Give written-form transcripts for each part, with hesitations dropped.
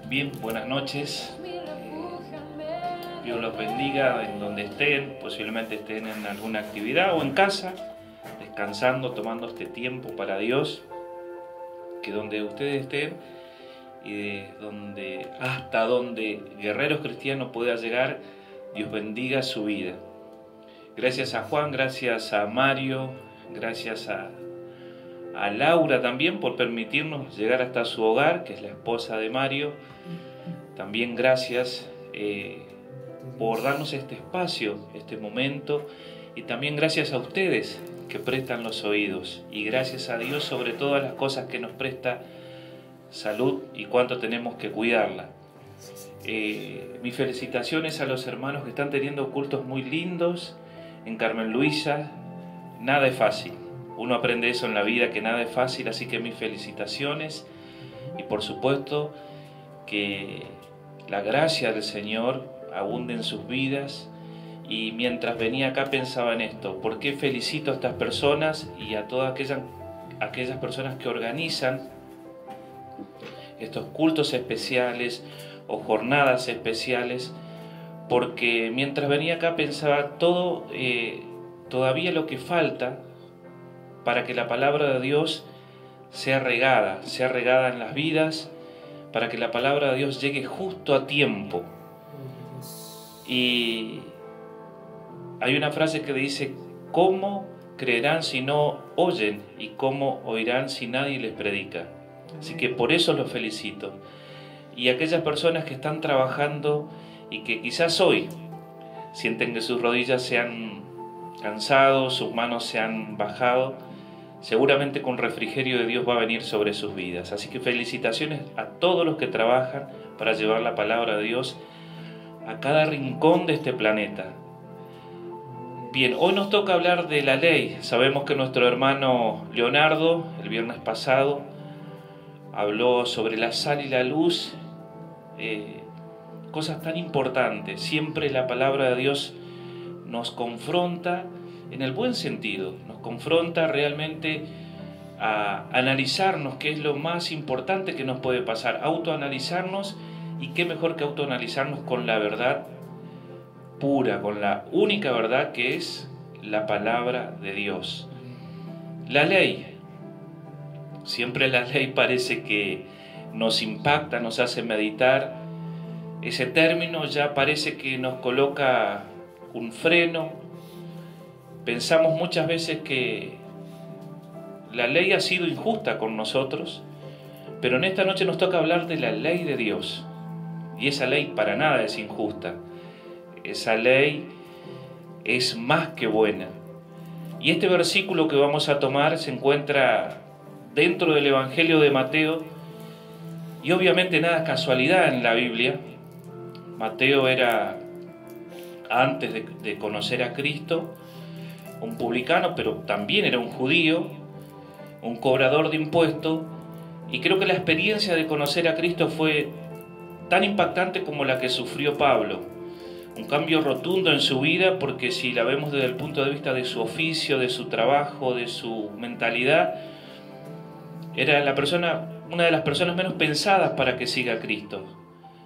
Bien, buenas noches. Dios los bendiga en donde estén, posiblemente estén en alguna actividad o en casa, descansando, tomando este tiempo para Dios, que donde ustedes estén y hasta donde Guerreros Cristianos pueda llegar, Dios bendiga su vida. Gracias a Juan, gracias a Mario, gracias a Laura también por permitirnos llegar hasta su hogar, que es la esposa de Mario. También gracias por darnos este espacio, este momento, y también gracias a ustedes que prestan los oídos, y gracias a Dios sobre todas las cosas que nos presta salud y cuánto tenemos que cuidarla. Mis felicitaciones a los hermanos que están teniendo cultos muy lindos en Carmen Luisa. Nada es fácil, uno aprende eso en la vida, que nada es fácil, así que mis felicitaciones, y por supuesto que la gracia del Señor abunde en sus vidas. Y mientras venía acá pensaba en esto: ¿por qué felicito a estas personas y a todas aquellas personas que organizan estos cultos especiales o jornadas especiales? Porque mientras venía acá pensaba todavía lo que falta para que la palabra de Dios sea regada en las vidas, para que la palabra de Dios llegue justo a tiempo. Y hay una frase que dice: ¿cómo creerán si no oyen? ¿Y cómo oirán si nadie les predica? Así que por eso los felicito. Y aquellas personas que están trabajando y que quizás hoy sienten que sus rodillas se han cansado, sus manos se han bajado, seguramente con refrigerio de Dios va a venir sobre sus vidas. Así que felicitaciones a todos los que trabajan para llevar la palabra de Dios a cada rincón de este planeta. Bien, hoy nos toca hablar de la ley. Sabemos que nuestro hermano Leonardo, el viernes pasado, habló sobre la sal y la luz, cosas tan importantes. Siempre la palabra de Dios nos confronta en el buen sentido, nos confronta realmente a analizarnos, qué es lo más importante que nos puede pasar, autoanalizarnos, y qué mejor que autoanalizarnos con la verdad pura, con la única verdad que es la palabra de Dios. La ley, siempre la ley parece que nos impacta, nos hace meditar. Ese término ya parece que nos coloca un freno. Pensamos muchas veces que la ley ha sido injusta con nosotros, pero en esta noche nos toca hablar de la ley de Dios. Y esa ley para nada es injusta. Esa ley es más que buena. Y este versículo que vamos a tomar se encuentra dentro del Evangelio de Mateo, y obviamente nada es casualidad en la Biblia. Mateo era, antes de conocer a Cristo, un publicano, pero también era un judío, un cobrador de impuestos, y creo que la experiencia de conocer a Cristo fue tan impactante como la que sufrió Pablo. Un cambio rotundo en su vida, porque si la vemos desde el punto de vista de su oficio, de su trabajo, de su mentalidad, era una de las personas menos pensadas para que siga a Cristo.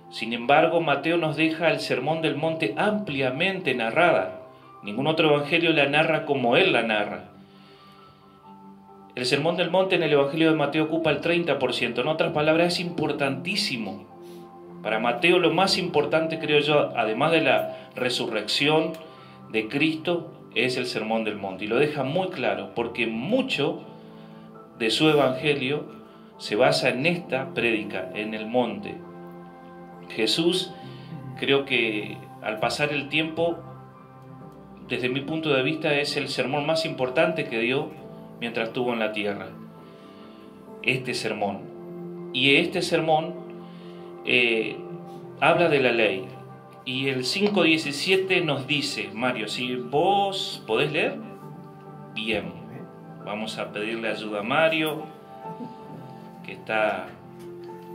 Sin embargo, Mateo nos deja el Sermón del Monte ampliamente narrada. Ningún otro evangelio la narra como él la narra. El Sermón del Monte en el Evangelio de Mateo ocupa el 30%. En otras palabras, es importantísimo. Para Mateo lo más importante, creo yo, además de la resurrección de Cristo, es el Sermón del Monte. Y lo deja muy claro, porque mucho de su Evangelio se basa en esta prédica, en el monte. Jesús, creo que al pasar el tiempo, desde mi punto de vista, es el sermón más importante que dio mientras estuvo en la tierra. Este sermón. Y este sermón habla de la ley. Y el 5:17 nos dice, Mario, si vos podés leer, bien. Vamos a pedirle ayuda a Mario, que está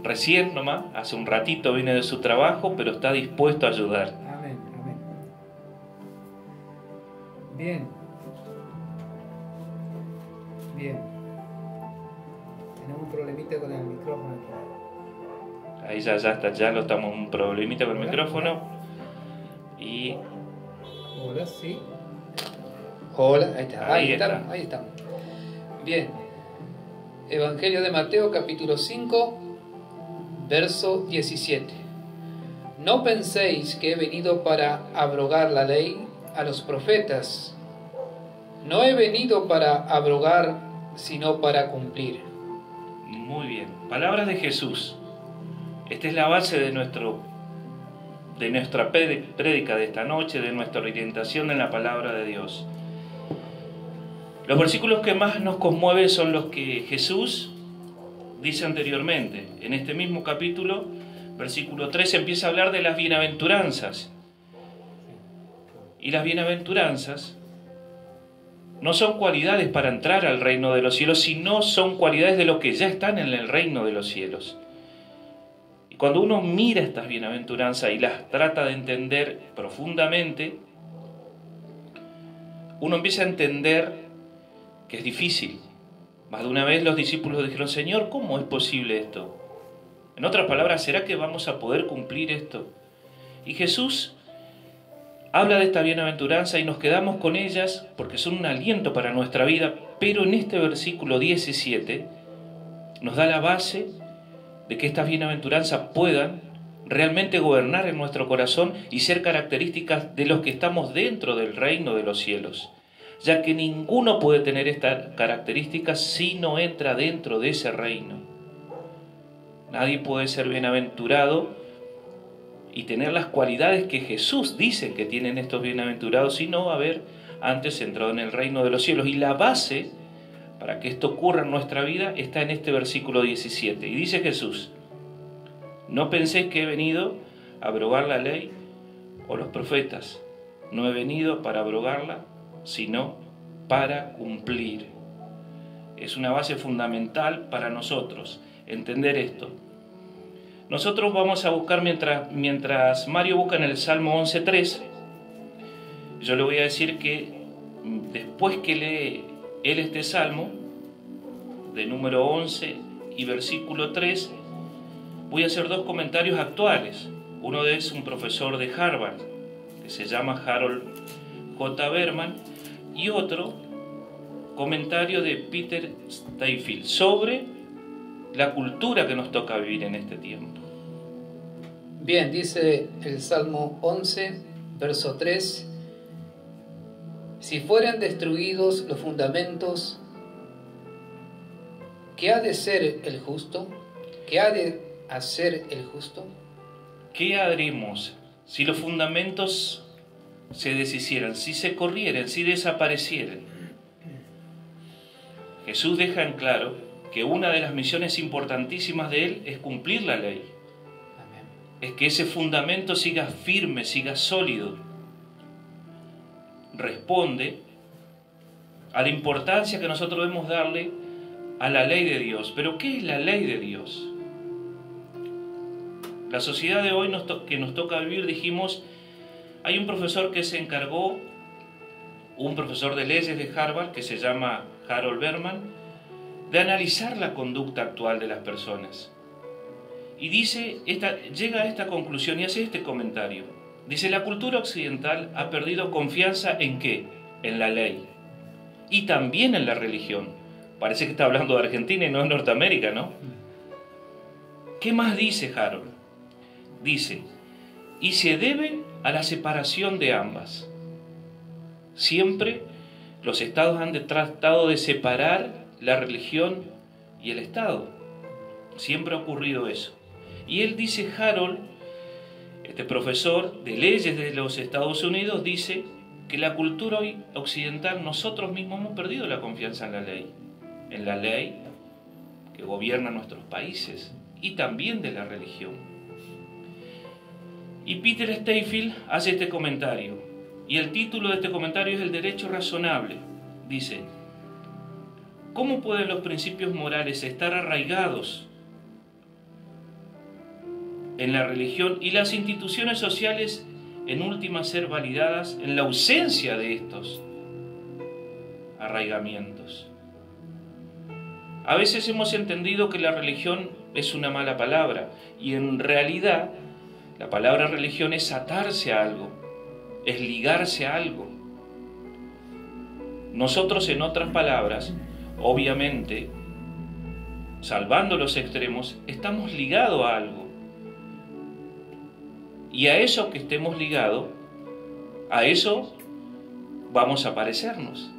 recién nomás, hace un ratito viene de su trabajo, pero está dispuesto a ayudar. Amén, amén. Bien. Bien. Tenemos un problemita con el micrófono aquí. Ahí ya está, ya lo estamos un problemita con el micrófono. Y hola, sí. Hola, ahí está. Ahí estamos. Bien. Evangelio de Mateo, capítulo 5, verso 17. No penséis que he venido para abrogar la ley a los profetas. No he venido para abrogar, sino para cumplir. Muy bien. Palabras de Jesús. Esta es la base de nuestra prédica de esta noche, de nuestra orientación en la palabra de Dios. Los versículos que más nos conmueven son los que Jesús dice anteriormente. En este mismo capítulo, versículo 3, empieza a hablar de las bienaventuranzas. Y las bienaventuranzas no son cualidades para entrar al reino de los cielos, sino son cualidades de los que ya están en el reino de los cielos. Y cuando uno mira estas bienaventuranzas y las trata de entender profundamente, uno empieza a entender que es difícil. Más de una vez los discípulos dijeron: Señor, ¿cómo es posible esto? En otras palabras, ¿será que vamos a poder cumplir esto? Y Jesús habla de esta bienaventuranza y nos quedamos con ellas porque son un aliento para nuestra vida, pero en este versículo 17 nos da la base de que estas bienaventuranzas puedan realmente gobernar en nuestro corazón y ser características de los que estamos dentro del reino de los cielos, ya que ninguno puede tener estas características si no entra dentro de ese reino. Nadie puede ser bienaventurado y tener las cualidades que Jesús dice que tienen estos bienaventurados si no haber antes entrado en el reino de los cielos. Y la base para que esto ocurra en nuestra vida está en este versículo 17. Y dice Jesús: no penséis que he venido a abrogar la ley o los profetas. No he venido para abrogarla, sino para cumplir. Es una base fundamental para nosotros entender esto. Nosotros vamos a buscar, mientras Mario busca en el Salmo 11.3, yo le voy a decir que después que lee él este Salmo, de número 11 y versículo 3, voy a hacer dos comentarios actuales. Uno de ellos es un profesor de Harvard, que se llama Harold J. Berman, y otro comentario de Peter Steinfeld sobre la cultura que nos toca vivir en este tiempo. Bien, dice el Salmo 11, verso 3: si fueran destruidos los fundamentos, ¿qué ha de ser el justo? ¿Qué ha de hacer el justo? ¿Qué haremos si los fundamentos se deshicieran, si se corrieran, si desaparecieran? Jesús deja en claro que una de las misiones importantísimas de Él es cumplir la ley. Amén. Es que ese fundamento siga firme, siga sólido. Responde a la importancia que nosotros debemos darle a la ley de Dios. Pero ¿qué es la ley de Dios? La sociedad de hoy que nos toca vivir, dijimos, hay un profesor que se encargó, un profesor de leyes de Harvard que se llama Harold Berman, de analizar la conducta actual de las personas. Y llega a esta conclusión y hace este comentario. Dice: la cultura occidental ha perdido confianza ¿en qué? En la ley. Y también en la religión. Parece que está hablando de Argentina y no de Norteamérica, ¿no? ¿Qué más dice Harold? Dice: y se debe a la separación de ambas. Siempre los estados han tratado de separar la religión y el Estado. Siempre ha ocurrido eso. Y él dice, Harold, este profesor de leyes de los Estados Unidos, dice que la cultura occidental, nosotros mismos hemos perdido la confianza en la ley que gobierna nuestros países y también de la religión. Y Peter Steinfeld hace este comentario, y el título de este comentario es El derecho razonable. Dice: ¿cómo pueden los principios morales estar arraigados en la religión y las instituciones sociales en última ser validadas en la ausencia de estos arraigamientos? A veces hemos entendido que la religión es una mala palabra, y en realidad la palabra religión es atarse a algo, es ligarse a algo. Nosotros, en otras palabras, obviamente, salvando los extremos, estamos ligados a algo. Y a eso que estemos ligados, a eso vamos a parecernos.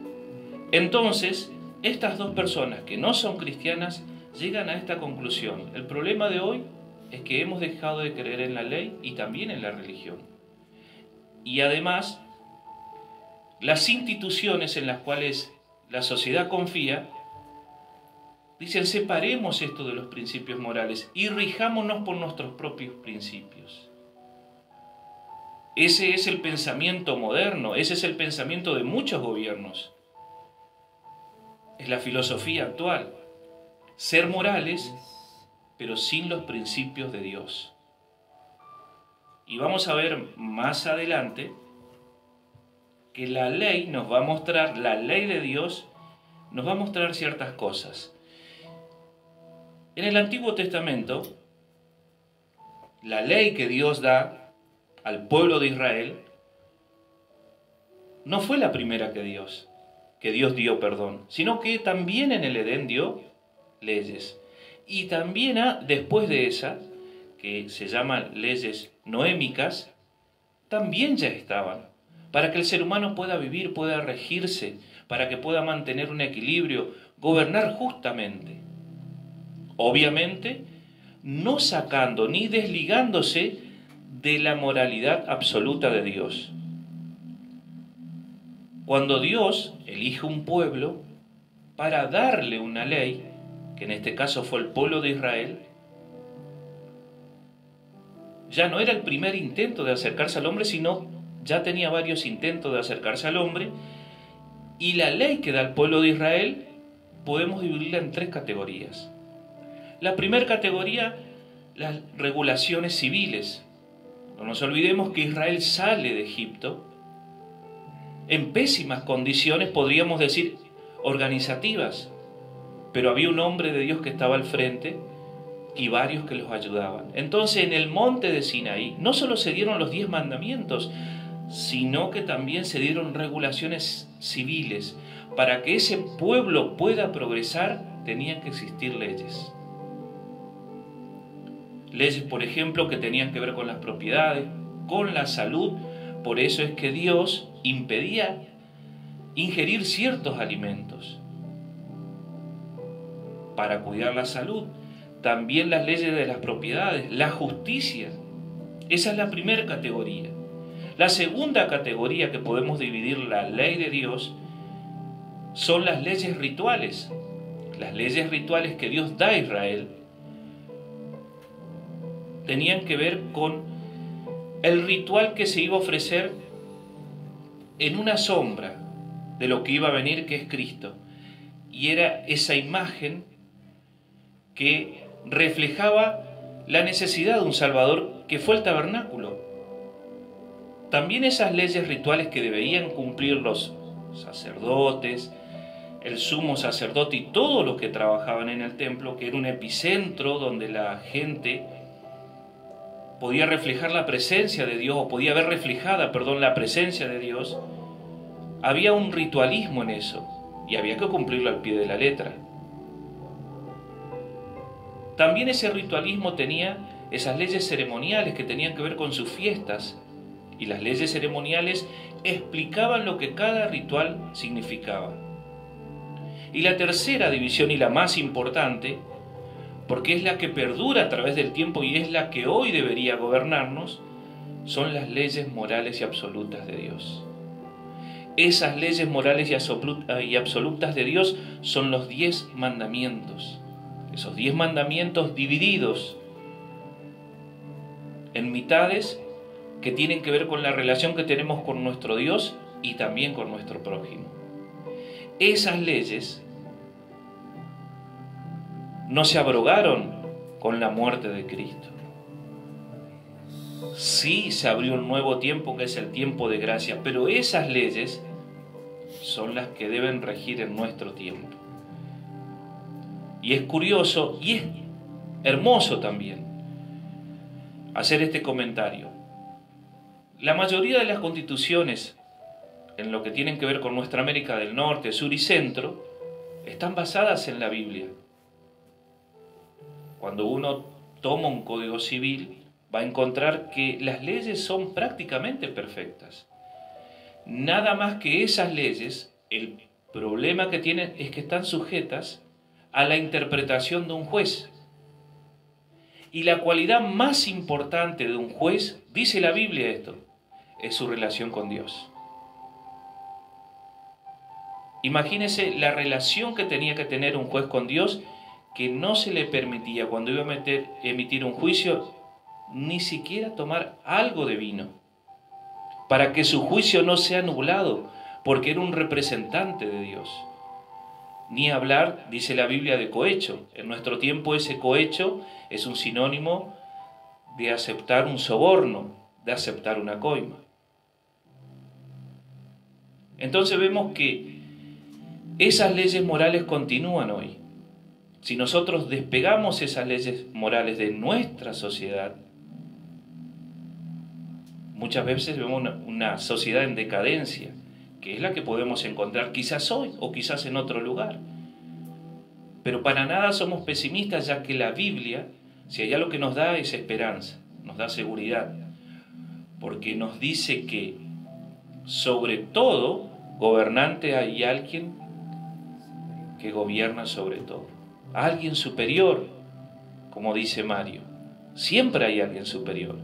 Entonces, estas dos personas que no son cristianas llegan a esta conclusión. El problema de hoy es que hemos dejado de creer en la ley y también en la religión. Y además, las instituciones en las cuales la sociedad confía dicen: separemos esto de los principios morales y rijámonos por nuestros propios principios. Ese es el pensamiento moderno, ese es el pensamiento de muchos gobiernos. Es la filosofía actual. Ser morales, pero sin los principios de Dios. Y vamos a ver más adelante que la ley nos va a mostrar, la ley de Dios nos va a mostrar ciertas cosas. En el Antiguo Testamento, la ley que Dios da al pueblo de Israel no fue la primera que Dios dio, sino que también en el Edén dio leyes. Y también después de esa, que se llaman leyes noémicas, también ya estaban, para que el ser humano pueda vivir, pueda regirse, para que pueda mantener un equilibrio, gobernar justamente. Obviamente, no sacando ni desligándose de la moralidad absoluta de Dios. Cuando Dios elige un pueblo para darle una ley, que en este caso fue el pueblo de Israel, ya no era el primer intento de acercarse al hombre, sino ya tenía varios intentos de acercarse al hombre, y la ley que da el pueblo de Israel podemos dividirla en tres categorías. La primera categoría, las regulaciones civiles. No nos olvidemos que Israel sale de Egipto en pésimas condiciones, podríamos decir, organizativas, pero había un hombre de Dios que estaba al frente y varios que los ayudaban. Entonces, en el monte de Sinaí no solo se dieron los 10 mandamientos, sino que también se dieron regulaciones civiles. Para que ese pueblo pueda progresar, tenían que existir leyes. Leyes, por ejemplo, que tenían que ver con las propiedades, con la salud. Por eso es que Dios impedía ingerir ciertos alimentos para cuidar la salud. También las leyes de las propiedades, la justicia. Esa es la primera categoría. La segunda categoría que podemos dividir la ley de Dios son las leyes rituales. Las leyes rituales que Dios da a Israel tenían que ver con el ritual que se iba a ofrecer en una sombra de lo que iba a venir, que es Cristo. Y era esa imagen que reflejaba la necesidad de un Salvador, que fue el tabernáculo. También esas leyes rituales que debían cumplir los sacerdotes, el sumo sacerdote y todos los que trabajaban en el templo, que era un epicentro donde la gente podía reflejar la presencia de Dios, o podía ver reflejada, la presencia de Dios. Había un ritualismo en eso, y había que cumplirlo al pie de la letra. También ese ritualismo tenía esas leyes ceremoniales que tenían que ver con sus fiestas, y las leyes ceremoniales explicaban lo que cada ritual significaba. Y la tercera división, y la más importante, porque es la que perdura a través del tiempo y es la que hoy debería gobernarnos, son las leyes morales y absolutas de Dios. Esas leyes morales y absolutas de Dios son los 10 mandamientos. Esos 10 mandamientos divididos en mitades que tienen que ver con la relación que tenemos con nuestro Dios y también con nuestro prójimo. Esas leyes no se abrogaron con la muerte de Cristo. Sí se abrió un nuevo tiempo, que es el tiempo de gracia, pero esas leyes son las que deben regir en nuestro tiempo. Y es curioso, y es hermoso también hacer este comentario. La mayoría de las constituciones, en lo que tienen que ver con nuestra América del Norte, Sur y Centro, están basadas en la Biblia. Cuando uno toma un código civil, va a encontrar que las leyes son prácticamente perfectas. Nada más que esas leyes, el problema que tienen es que están sujetas a la interpretación de un juez. Y la cualidad más importante de un juez, dice la Biblia esto, es su relación con Dios. Imagínese la relación que tenía que tener un juez con Dios, que no se le permitía cuando iba a emitir un juicio ni siquiera tomar algo de vino, para que su juicio no sea nublado, porque era un representante de Dios. Ni hablar, dice la Biblia, de cohecho. En nuestro tiempo ese cohecho es un sinónimo de aceptar un soborno, de aceptar una coima. Entonces vemos que esas leyes morales continúan hoy. Si nosotros despegamos esas leyes morales de nuestra sociedad, muchas veces vemos una sociedad en decadencia, que es la que podemos encontrar quizás hoy o quizás en otro lugar. Pero para nada somos pesimistas, ya que la Biblia, si hay algo que nos da, es esperanza, nos da seguridad, porque nos dice que sobre todo gobernante hay alguien que gobierna sobre todo, alguien superior, como dice Mario, siempre hay alguien superior.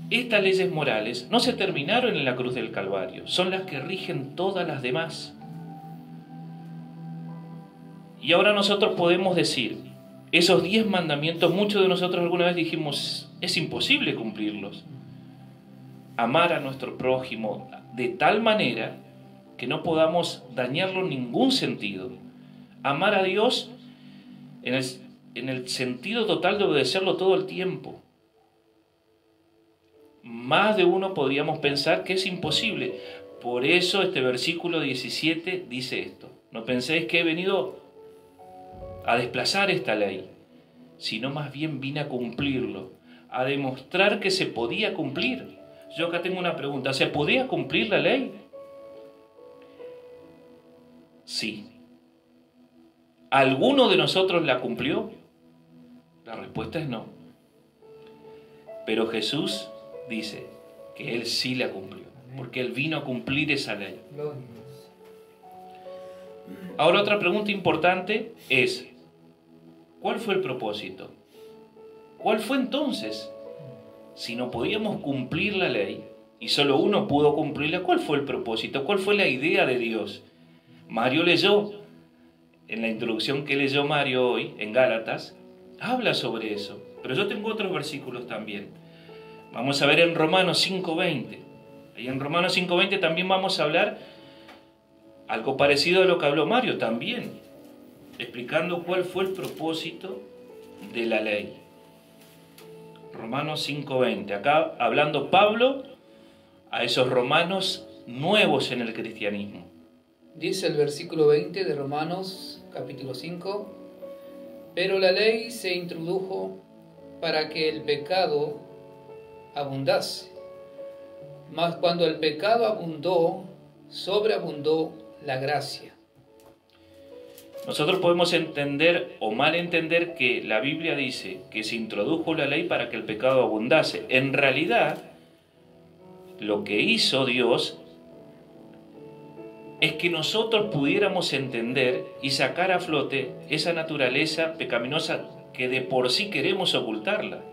Estas leyes morales no se terminaron en la cruz del Calvario, son las que rigen todas las demás. Y ahora nosotros podemos decir, esos 10 mandamientos, muchos de nosotros alguna vez dijimos, es imposible cumplirlos. Amar a nuestro prójimo de tal manera que no podamos dañarlo en ningún sentido. Amar a Dios en el sentido total de obedecerlo todo el tiempo. Más de uno podríamos pensar que es imposible. Por eso este versículo 17 dice esto. No penséis que he venido a desplazar esta ley, sino más bien vine a cumplirlo, a demostrar que se podía cumplir. Yo acá tengo una pregunta, ¿se podía cumplir la ley? Sí. ¿Alguno de nosotros la cumplió? La respuesta es no. Pero Jesús dice que Él sí la cumplió, porque Él vino a cumplir esa ley. Ahora otra pregunta importante es, ¿cuál fue el propósito? ¿Cuál fue entonces? Si no podíamos cumplir la ley y solo uno pudo cumplirla, ¿cuál fue el propósito? ¿Cuál fue la idea de Dios? Mario leyó, en la introducción que leyó Mario hoy, en Gálatas, habla sobre eso. Pero yo tengo otros versículos también. Vamos a ver en Romanos 5:20. Ahí en Romanos 5:20 también vamos a hablar algo parecido a lo que habló Mario también, explicando cuál fue el propósito de la ley. Romanos 5:20. Acá hablando Pablo a esos romanos nuevos en el cristianismo. Dice el versículo 20 de Romanos capítulo 5, pero la ley se introdujo para que el pecado abundase. Mas cuando el pecado abundó, sobreabundó la gracia. Nosotros podemos entender o malentender que la Biblia dice que se introdujo la ley para que el pecado abundase. En realidad, lo que hizo Dios es que nosotros pudiéramos entender y sacar a flote esa naturaleza pecaminosa que de por sí queremos ocultarla.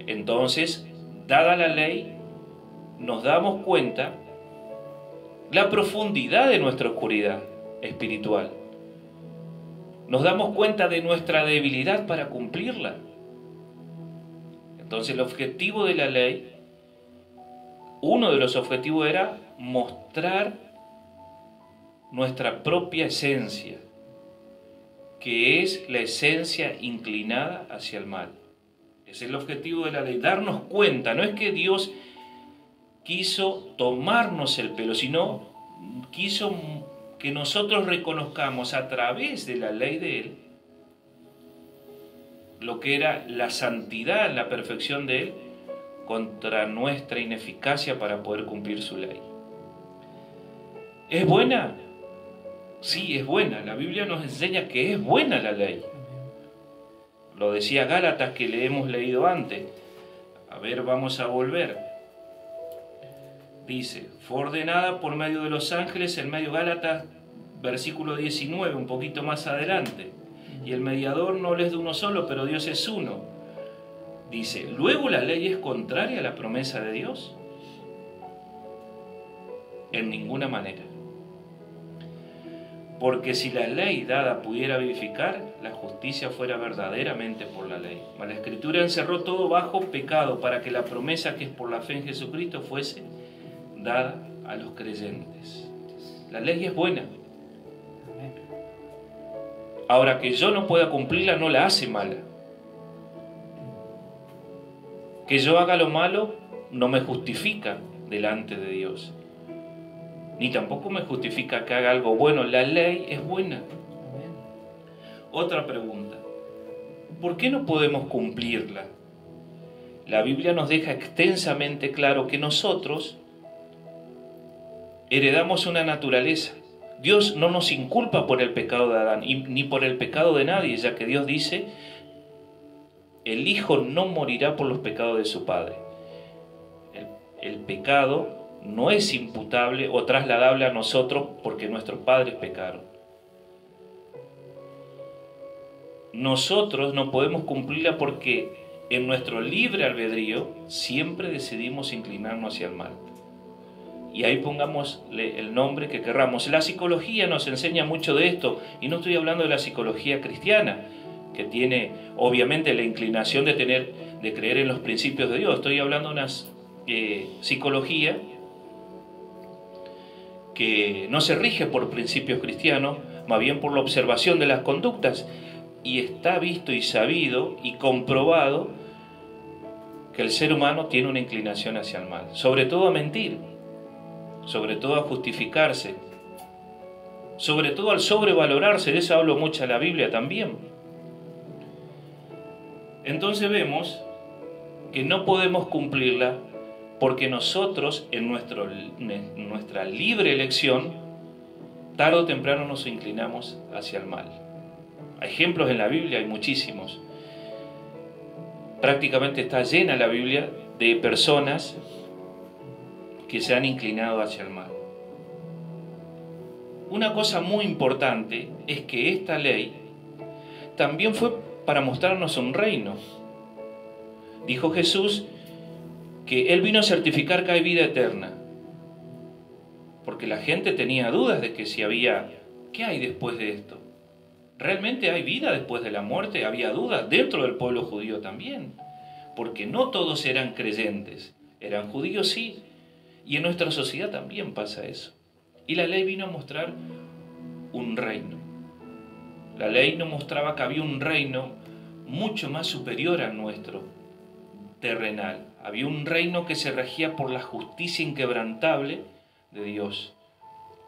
Entonces, dada la ley, nos damos cuenta la profundidad de nuestra oscuridad espiritual. Nos damos cuenta de nuestra debilidad para cumplirla. Entonces, el objetivo de la ley, uno de los objetivos era mostrar nuestra propia esencia, que es la esencia inclinada hacia el mal. Ese es el objetivo de la ley, darnos cuenta. No es que Dios quiso tomarnos el pelo, sino quiso que nosotros reconozcamos a través de la ley de Él lo que era la santidad, la perfección de Él, contra nuestra ineficacia para poder cumplir su ley. ¿Es buena? Sí, es buena. La Biblia nos enseña que es buena la ley. Lo decía Gálatas, que le hemos leído antes. A ver, vamos a volver. Dice, fue ordenada por medio de los ángeles, en medio Gálatas, versículo 19, un poquito más adelante. Y el mediador no es de uno solo, pero Dios es uno. Dice, ¿luego la ley es contraria a la promesa de Dios? En ninguna manera. Porque si la ley dada pudiera vivificar, la justicia fuera verdaderamente por la ley. Mas la Escritura encerró todo bajo pecado para que la promesa que es por la fe en Jesucristo fuese dada a los creyentes. La ley es buena. Ahora, que yo no pueda cumplirla no la hace mala. Que yo haga lo malo no me justifica delante de Dios. Ni tampoco me justifica que haga algo bueno. La ley es buena. Otra pregunta. ¿Por qué no podemos cumplirla? La Biblia nos deja extensamente claro que nosotros heredamos una naturaleza. Dios no nos inculpa por el pecado de Adán, ni por el pecado de nadie, ya que Dios dice, el Hijo no morirá por los pecados de su Padre. El pecado no es imputable o trasladable a nosotros porque nuestros padres pecaron. Nosotros no podemos cumplirla porque en nuestro libre albedrío siempre decidimos inclinarnos hacia el mal. Y ahí pongámosle el nombre que querramos. La psicología nos enseña mucho de esto, y no estoy hablando de la psicología cristiana, que tiene obviamente la inclinación de creer en los principios de Dios. Estoy hablando de una psicología que no se rige por principios cristianos, más bien por la observación de las conductas, y está visto y sabido y comprobado que el ser humano tiene una inclinación hacia el mal, sobre todo a mentir, sobre todo a justificarse, sobre todo al sobrevalorarse. De eso hablo mucho en la Biblia también. Entonces vemos que no podemos cumplirla porque nosotros, en nuestra libre elección, tarde o temprano nos inclinamos hacia el mal. Hay ejemplos en la Biblia, hay muchísimos. Prácticamente está llena la Biblia de personas que se han inclinado hacia el mal. Una cosa muy importante es que esta ley también fue para mostrarnos un reino. Dijo Jesús que Él vino a certificar que hay vida eterna, porque la gente tenía dudas de que si había, ¿qué hay después de esto? ¿Realmente hay vida después de la muerte? Había dudas dentro del pueblo judío también, porque no todos eran creyentes, eran judíos sí, y en nuestra sociedad también pasa eso. Y la ley vino a mostrar un reino. La ley nos mostraba que había un reino mucho más superior al nuestro, terrenal. Había un reino que se regía por la justicia inquebrantable de Dios.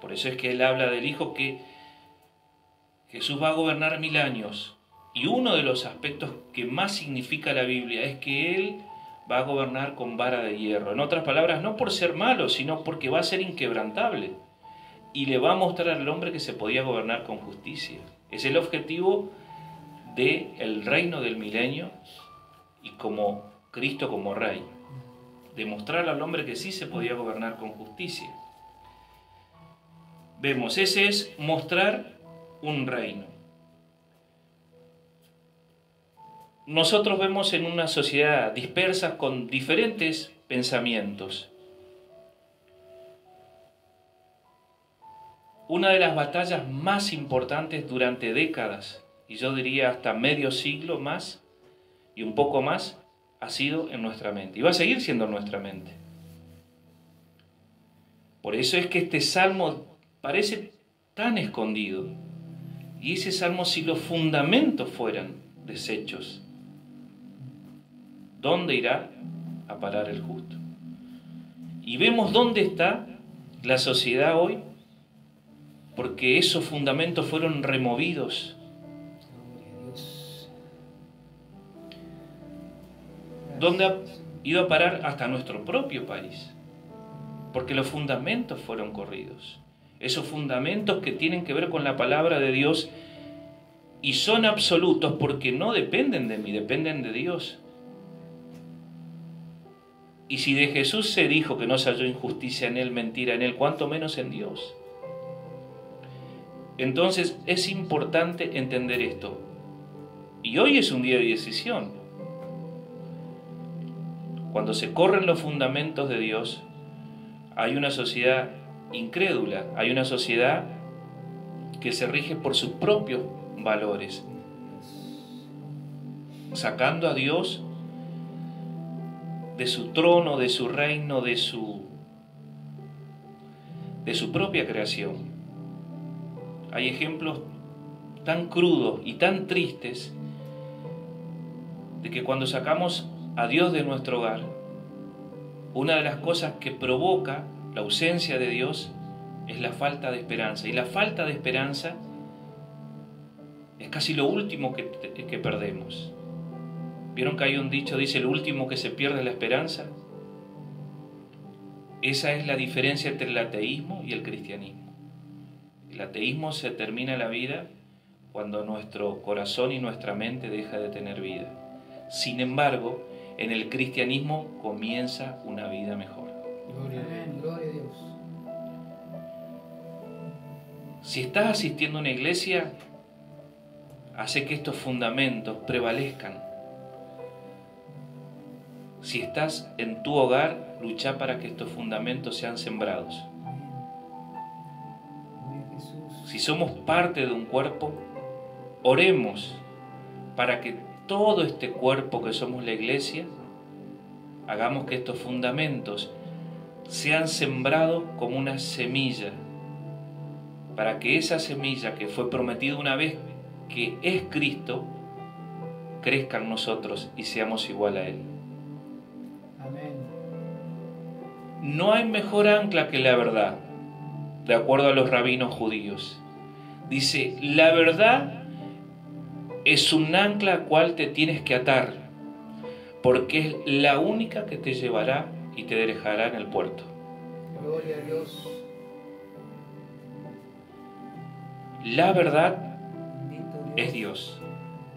Por eso es que Él habla del Hijo, que Jesús va a gobernar 1000 años. Y uno de los aspectos que más significa la Biblia es que Él va a gobernar con vara de hierro. En otras palabras, no por ser malo, sino porque va a ser inquebrantable. Y le va a mostrar al hombre que se podía gobernar con justicia. Es el objetivo del reino del milenio y como Cristo como Rey. Demostrar al hombre que sí se podía gobernar con justicia. Vemos, ese es mostrar un reino. Nosotros vemos en una sociedad dispersa con diferentes pensamientos. Una de las batallas más importantes durante décadas, y yo diría hasta medio siglo más, y un poco más, ha sido en nuestra mente. Y va a seguir siendo en nuestra mente. Por eso es que este salmo parece tan escondido. Y ese salmo, si los fundamentos fueran deshechos, ¿dónde irá a parar el justo? Y vemos dónde está la sociedad hoy, porque esos fundamentos fueron removidos. ¿Dónde ha ido a parar? Hasta nuestro propio país. Porque los fundamentos fueron corridos. Esos fundamentos que tienen que ver con la palabra de Dios y son absolutos porque no dependen de mí, dependen de Dios. Y si de Jesús se dijo que no se halló injusticia en Él, mentira en Él, ¿cuánto menos en Dios? Entonces es importante entender esto. Y hoy es un día de decisión. Cuando se corren los fundamentos de Dios, hay una sociedad incrédula, hay una sociedad que se rige por sus propios valores, sacando a Dios de su trono, de su reino, de su propia creación. Hay ejemplos tan crudos y tan tristes de que cuando sacamos a Dios de nuestro hogar, una de las cosas que provoca la ausencia de Dios es la falta de esperanza. Y la falta de esperanza es casi lo último que perdemos. ¿Vieron que hay un dicho, dice, el último que se pierde es la esperanza? Esa es la diferencia entre el ateísmo y el cristianismo. El ateísmo se termina la vida cuando nuestro corazón y nuestra mente deja de tener vida. Sin embargo, en el cristianismo comienza una vida mejor. Gloria a Dios. Si estás asistiendo a una iglesia, hace que estos fundamentos prevalezcan. Si estás en tu hogar, lucha para que estos fundamentos sean sembrados. Si somos parte de un cuerpo, oremos para que todo este cuerpo que somos la iglesia, hagamos que estos fundamentos sean sembrados como una semilla, para que esa semilla que fue prometida una vez, que es Cristo, crezca en nosotros y seamos igual a Él. Amén. No hay mejor ancla que la verdad, de acuerdo a los rabinos judíos. Dice, la verdad es un ancla a cual te tienes que atar, porque es la única que te llevará y te dejará en el puerto. Gloria a Dios. La verdad es Dios.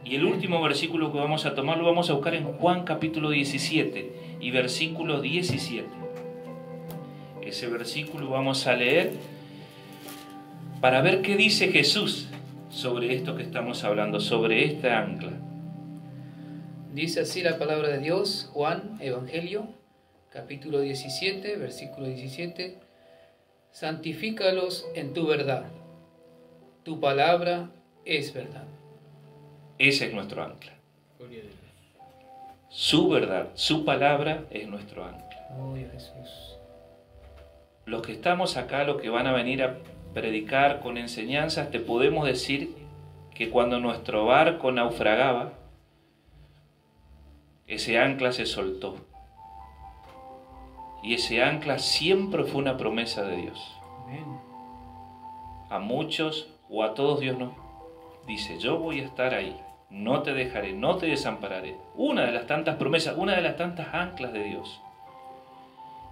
Y el último versículo que vamos a tomar lo vamos a buscar en Juan capítulo 17 y versículo 17. Ese versículo vamos a leer para ver qué dice Jesús sobre esto que estamos hablando, sobre esta ancla. Dice así la palabra de Dios, Juan, Evangelio, capítulo 17, versículo 17. Santifícalos en tu verdad. Tu palabra es verdad. Ese es nuestro ancla. Su verdad, su palabra es nuestro ancla. Gloria a Jesús. Los que estamos acá, los que van a venir a predicar con enseñanzas, te podemos decir que cuando nuestro barco naufragaba, ese ancla se soltó. Y ese ancla siempre fue una promesa de Dios. Amén. A muchos o a todos Dios nos dice, yo voy a estar ahí, no te dejaré, no te desampararé. Una de las tantas promesas, una de las tantas anclas de Dios.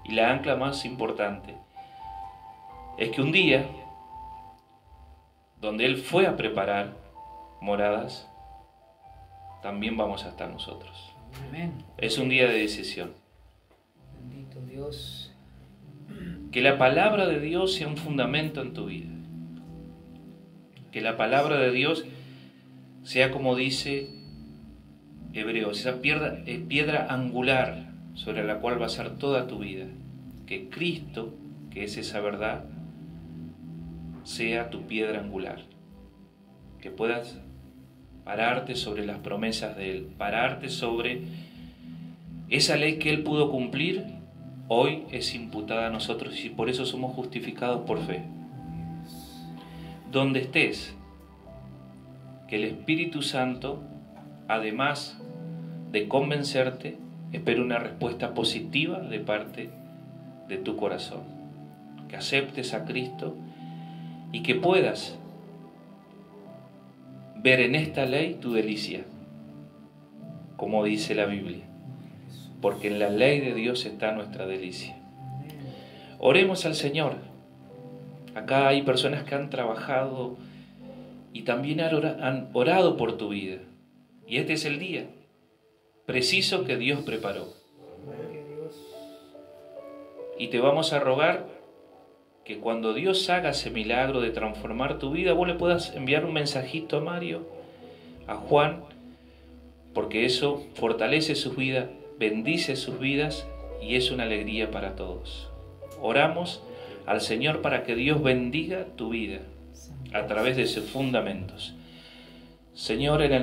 Y la ancla más importante es que un día, donde Él fue a preparar moradas, también vamos a estar nosotros. Amén. Es un día de decisión. Bendito Dios. Que la palabra de Dios sea un fundamento en tu vida. Que la palabra de Dios sea, como dice Hebreos, esa piedra angular sobre la cual va a ser toda tu vida. Que Cristo, que es esa verdad, sea tu piedra angular. Que puedas pararte sobre las promesas de Él, pararte sobre esa ley que Él pudo cumplir, hoy es imputada a nosotros y por eso somos justificados por fe. Donde estés, que el Espíritu Santo, además de convencerte, espere una respuesta positiva de parte de tu corazón. Que aceptes a Cristo y que puedas ver en esta ley tu delicia, como dice la Biblia. porque en la ley de Dios está nuestra delicia. Oremos al Señor. Acá hay personas que han trabajado y también han orado por tu vida. Y este es el día preciso que Dios preparó. Y te vamos a rogar que cuando Dios haga ese milagro de transformar tu vida, vos le puedas enviar un mensajito a Mario, a Juan, porque eso fortalece sus vidas, bendice sus vidas y es una alegría para todos. Oramos al Señor para que Dios bendiga tu vida a través de sus fundamentos. Señor, en el